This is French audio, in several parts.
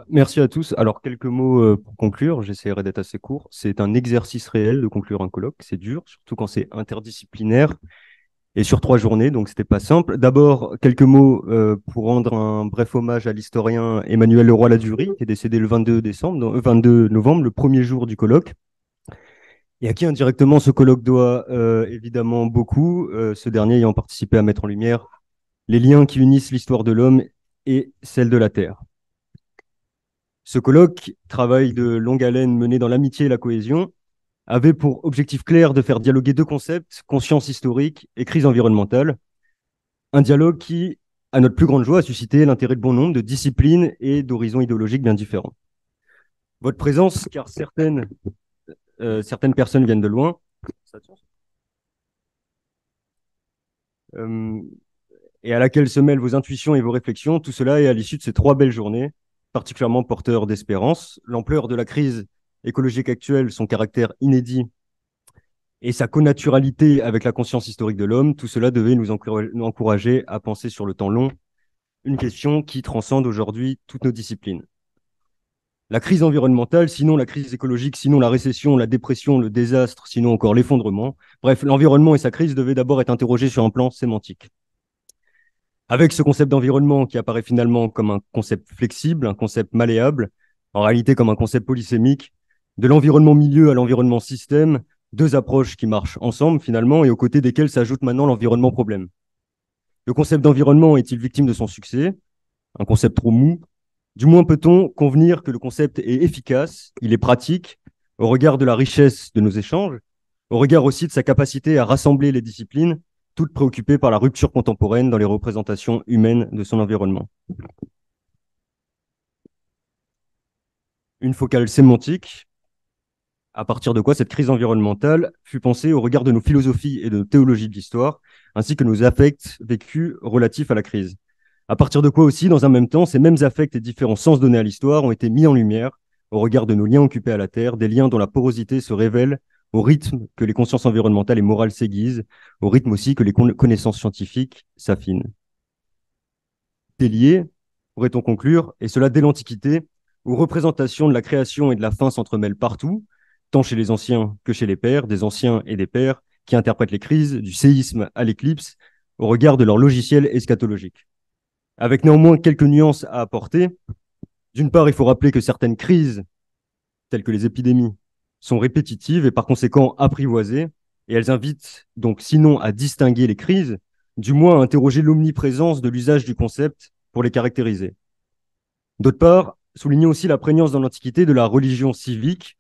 Merci à tous. Alors, quelques mots pour conclure. J'essaierai d'être assez court. C'est un exercice réel de conclure un colloque. C'est dur, surtout quand c'est interdisciplinaire et sur 3 journées, donc c'était pas simple. D'abord, quelques mots pour rendre un bref hommage à l'historien Emmanuel Leroy-Ladurie, qui est décédé le 22 décembre, 22 novembre, le premier jour du colloque, et à qui indirectement ce colloque doit évidemment beaucoup, ce dernier ayant participé à mettre en lumière les liens qui unissent l'histoire de l'homme et celle de la Terre. Ce colloque, travail de longue haleine mené dans l'amitié et la cohésion, avait pour objectif clair de faire dialoguer deux concepts, conscience historique et crise environnementale. Un dialogue qui, à notre plus grande joie, a suscité l'intérêt de bon nombre de disciplines et d'horizons idéologiques bien différents. Votre présence, car certaines personnes viennent de loin, euh, et à laquelle se mêlent vos intuitions et vos réflexions, tout cela est à l'issue de ces 3 belles journées, particulièrement porteurs d'espérance. L'ampleur de la crise écologique actuelle, son caractère inédit et sa connaturalité avec la conscience historique de l'homme, tout cela devait nous encourager à penser sur le temps long, une question qui transcende aujourd'hui toutes nos disciplines. La crise environnementale, sinon la crise écologique, sinon la récession, la dépression, le désastre, sinon encore l'effondrement. Bref, l'environnement et sa crise devaient d'abord être interrogés sur un plan sémantique. Avec ce concept d'environnement qui apparaît finalement comme un concept flexible, un concept malléable, en réalité comme un concept polysémique, de l'environnement milieu à l'environnement système, deux approches qui marchent ensemble finalement et aux côtés desquelles s'ajoute maintenant l'environnement problème. Le concept d'environnement est-il victime de son succès? Un concept trop mou? Du moins peut-on convenir que le concept est efficace, il est pratique, au regard de la richesse de nos échanges, au regard aussi de sa capacité à rassembler les disciplines, toutes préoccupées par la rupture contemporaine dans les représentations humaines de son environnement. Une focale sémantique, à partir de quoi cette crise environnementale fut pensée au regard de nos philosophies et de nos théologies de l'histoire, ainsi que nos affects vécus relatifs à la crise. À partir de quoi aussi, dans un même temps, ces mêmes affects et différents sens donnés à l'histoire ont été mis en lumière au regard de nos liens occupés à la Terre, des liens dont la porosité se révèle au rythme que les consciences environnementales et morales s'aiguisent, au rythme aussi que les connaissances scientifiques s'affinent. Délié, pourrait-on conclure, et cela dès l'Antiquité, où représentations de la création et de la fin s'entremêlent partout, tant chez les anciens que chez les pères, des anciens et des pères, qui interprètent les crises, du séisme à l'éclipse, au regard de leur logiciel eschatologique. Avec néanmoins quelques nuances à apporter. D'une part, il faut rappeler que certaines crises, telles que les épidémies, sont répétitives et par conséquent apprivoisées, et elles invitent donc sinon à distinguer les crises, du moins à interroger l'omniprésence de l'usage du concept pour les caractériser. D'autre part, souligner aussi la prégnance dans l'Antiquité de la religion civique,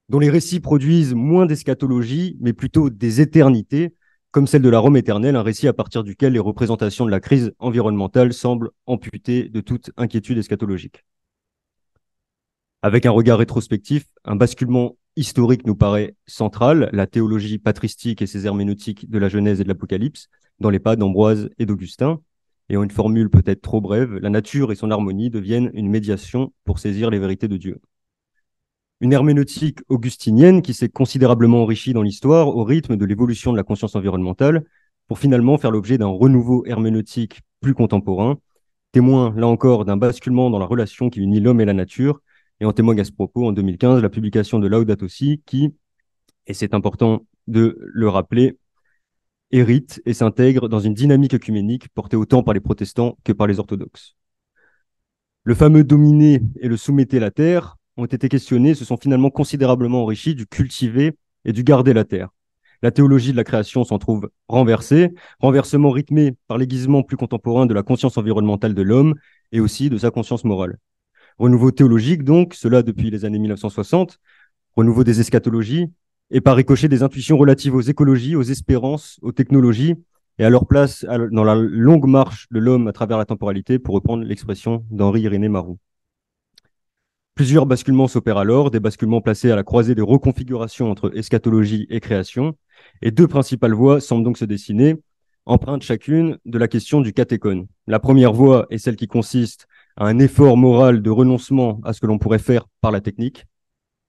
dont les récits produisent moins d'eschatologie, mais plutôt des éternités, comme celle de la Rome éternelle, un récit à partir duquel les représentations de la crise environnementale semblent amputées de toute inquiétude eschatologique. Avec un regard rétrospectif, un basculement historique nous paraît central, la théologie patristique et ses herméneutiques de la Genèse et de l'Apocalypse, dans les pas d'Ambroise et d'Augustin. Et en une formule peut-être trop brève, la nature et son harmonie deviennent une médiation pour saisir les vérités de Dieu. Une herméneutique augustinienne qui s'est considérablement enrichie dans l'histoire au rythme de l'évolution de la conscience environnementale pour finalement faire l'objet d'un renouveau herméneutique plus contemporain, témoin là encore d'un basculement dans la relation qui unit l'homme et la nature. Et en témoigne à ce propos en 2015 la publication de Laudato Si qui, et c'est important de le rappeler, hérite et s'intègre dans une dynamique œcuménique portée autant par les protestants que par les orthodoxes. Le fameux dominer et le soumettez la terre ont été questionnés, se sont finalement considérablement enrichis du cultiver et du garder la terre. La théologie de la création s'en trouve renversée, renversement rythmé par l'aiguisement plus contemporain de la conscience environnementale de l'homme et aussi de sa conscience morale. Renouveau théologique donc, cela depuis les années 1960, renouveau des eschatologies, et par ricochet des intuitions relatives aux écologies, aux espérances, aux technologies, et à leur place dans la longue marche de l'homme à travers la temporalité, pour reprendre l'expression d'Henri-Irénée Marrou. Plusieurs basculements s'opèrent alors, des basculements placés à la croisée des reconfigurations entre eschatologie et création, et deux principales voies semblent donc se dessiner, empreintes chacune de la question du catéchone. La première voie est celle qui consiste à un effort moral de renoncement à ce que l'on pourrait faire par la technique.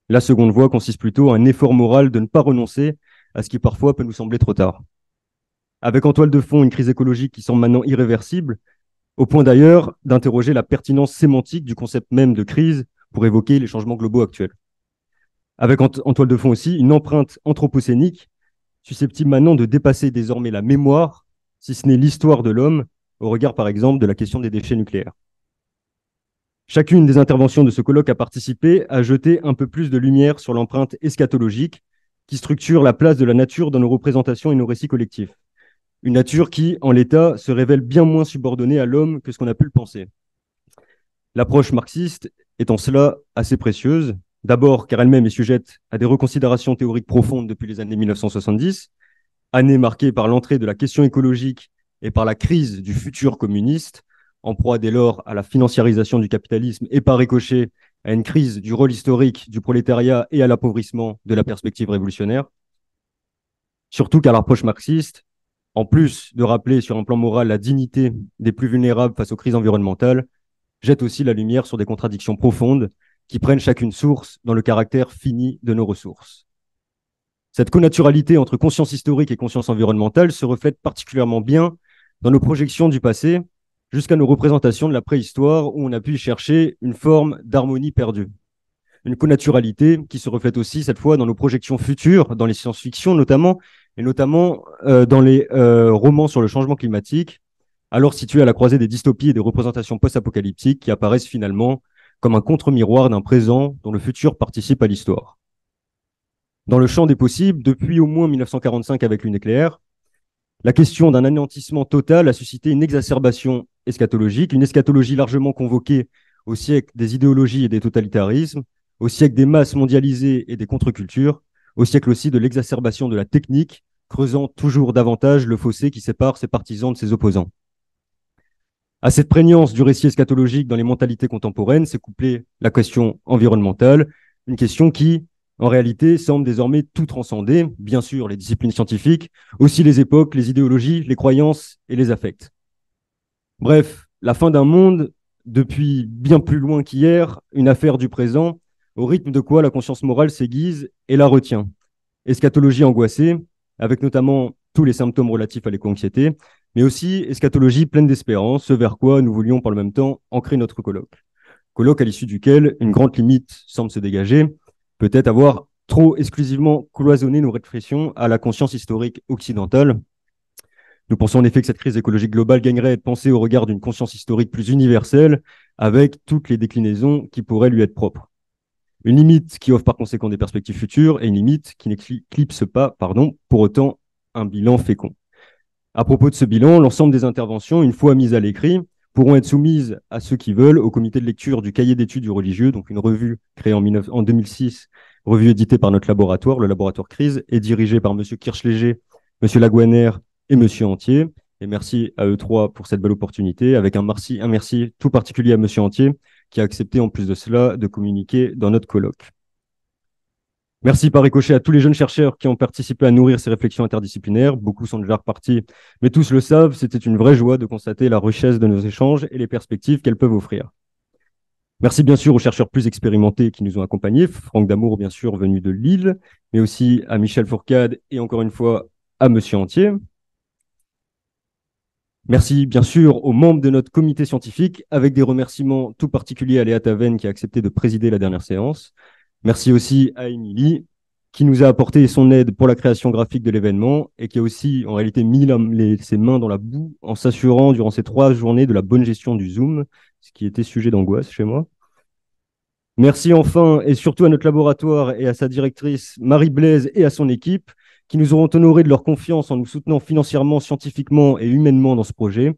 La seconde voie consiste plutôt à un effort moral de ne pas renoncer à ce qui parfois peut nous sembler trop tard. Avec en toile de fond une crise écologique qui semble maintenant irréversible, au point d'ailleurs d'interroger la pertinence sémantique du concept même de crise pour évoquer les changements globaux actuels. Avec en toile de fond aussi une empreinte anthropocénique susceptible maintenant de dépasser désormais la mémoire, si ce n'est l'histoire de l'homme, au regard par exemple de la question des déchets nucléaires. Chacune des interventions de ce colloque a participé à jeter un peu plus de lumière sur l'empreinte eschatologique qui structure la place de la nature dans nos représentations et nos récits collectifs. Une nature qui, en l'état, se révèle bien moins subordonnée à l'homme que ce qu'on a pu le penser. L'approche marxiste est en cela assez précieuse, d'abord car elle-même est sujette à des reconsidérations théoriques profondes depuis les années 1970, année marquée par l'entrée de la question écologique et par la crise du futur communiste, en proie dès lors à la financiarisation du capitalisme et par ricochet à une crise du rôle historique du prolétariat et à l'appauvrissement de la perspective révolutionnaire. Surtout qu'à l'approche marxiste, en plus de rappeler sur un plan moral la dignité des plus vulnérables face aux crises environnementales, jette aussi la lumière sur des contradictions profondes qui prennent chacune source dans le caractère fini de nos ressources. Cette connaturalité entre conscience historique et conscience environnementale se reflète particulièrement bien dans nos projections du passé jusqu'à nos représentations de la préhistoire où on a pu y chercher une forme d'harmonie perdue. Une connaturalité qui se reflète aussi cette fois dans nos projections futures, dans les science-fiction notamment, et notamment dans les romans sur le changement climatique, alors situés à la croisée des dystopies et des représentations post-apocalyptiques qui apparaissent finalement comme un contre-miroir d'un présent dont le futur participe à l'histoire. Dans le champ des possibles, depuis au moins 1945 avec le nucléaire, la question d'un anéantissement total a suscité une exacerbation eschatologique, une eschatologie largement convoquée au siècle des idéologies et des totalitarismes, au siècle des masses mondialisées et des contre-cultures, au siècle aussi de l'exacerbation de la technique, creusant toujours davantage le fossé qui sépare ses partisans de ses opposants. À cette prégnance du récit eschatologique dans les mentalités contemporaines s'est couplée la question environnementale, une question qui, en réalité, semble désormais tout transcender, bien sûr les disciplines scientifiques, aussi les époques, les idéologies, les croyances et les affects. Bref, la fin d'un monde, depuis bien plus loin qu'hier, une affaire du présent, au rythme de quoi la conscience morale s'aiguise et la retient. Eschatologie angoissée, avec notamment tous les symptômes relatifs à l'éco-anxiété, mais aussi eschatologie pleine d'espérance, ce vers quoi nous voulions par le même temps ancrer notre colloque. Colloque à l'issue duquel une grande limite semble se dégager, peut-être avoir trop exclusivement cloisonné nos réflexions à la conscience historique occidentale. Nous pensons en effet que cette crise écologique globale gagnerait à être pensée au regard d'une conscience historique plus universelle, avec toutes les déclinaisons qui pourraient lui être propres. Une limite qui offre par conséquent des perspectives futures et une limite qui n'éclipse pas, pour autant, un bilan fécond. À propos de ce bilan, l'ensemble des interventions, une fois mises à l'écrit, pourront être soumises à ceux qui veulent au comité de lecture du cahier d'études du religieux, donc une revue créée en 2006, revue éditée par notre laboratoire, le laboratoire Crise, et dirigée par M. Kirchléger, M. Laguaner et M. Entier. Et merci à eux trois pour cette belle opportunité, avec un merci tout particulier à M. Entier, qui a accepté en plus de cela de communiquer dans notre colloque. Merci par ricochet à tous les jeunes chercheurs qui ont participé à nourrir ces réflexions interdisciplinaires. Beaucoup sont déjà repartis, mais tous le savent, c'était une vraie joie de constater la richesse de nos échanges et les perspectives qu'elles peuvent offrir. Merci bien sûr aux chercheurs plus expérimentés qui nous ont accompagnés, Franck Damour bien sûr venu de Lille, mais aussi à Michel Fourcade et encore une fois à Monsieur Entier. Merci bien sûr aux membres de notre comité scientifique, avec des remerciements tout particuliers à Léa Taven qui a accepté de présider la dernière séance. Merci aussi à Émilie qui nous a apporté son aide pour la création graphique de l'événement et qui a aussi en réalité mis ses mains dans la boue en s'assurant durant ces 3 journées de la bonne gestion du Zoom, ce qui était sujet d'angoisse chez moi. Merci enfin et surtout à notre laboratoire et à sa directrice Marie Blaise et à son équipe qui nous auront honorés de leur confiance en nous soutenant financièrement, scientifiquement et humainement dans ce projet.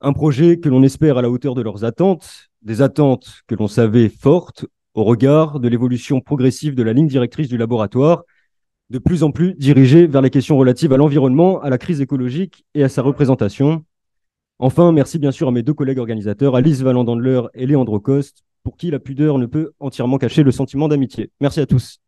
Un projet que l'on espère à la hauteur de leurs attentes, des attentes que l'on savait fortes au regard de l'évolution progressive de la ligne directrice du laboratoire, de plus en plus dirigée vers les questions relatives à l'environnement, à la crise écologique et à sa représentation. Enfin, merci bien sûr à mes 2 collègues organisateurs, Alice Vallandandler et Léandre Coste, pour qui la pudeur ne peut entièrement cacher le sentiment d'amitié. Merci à tous.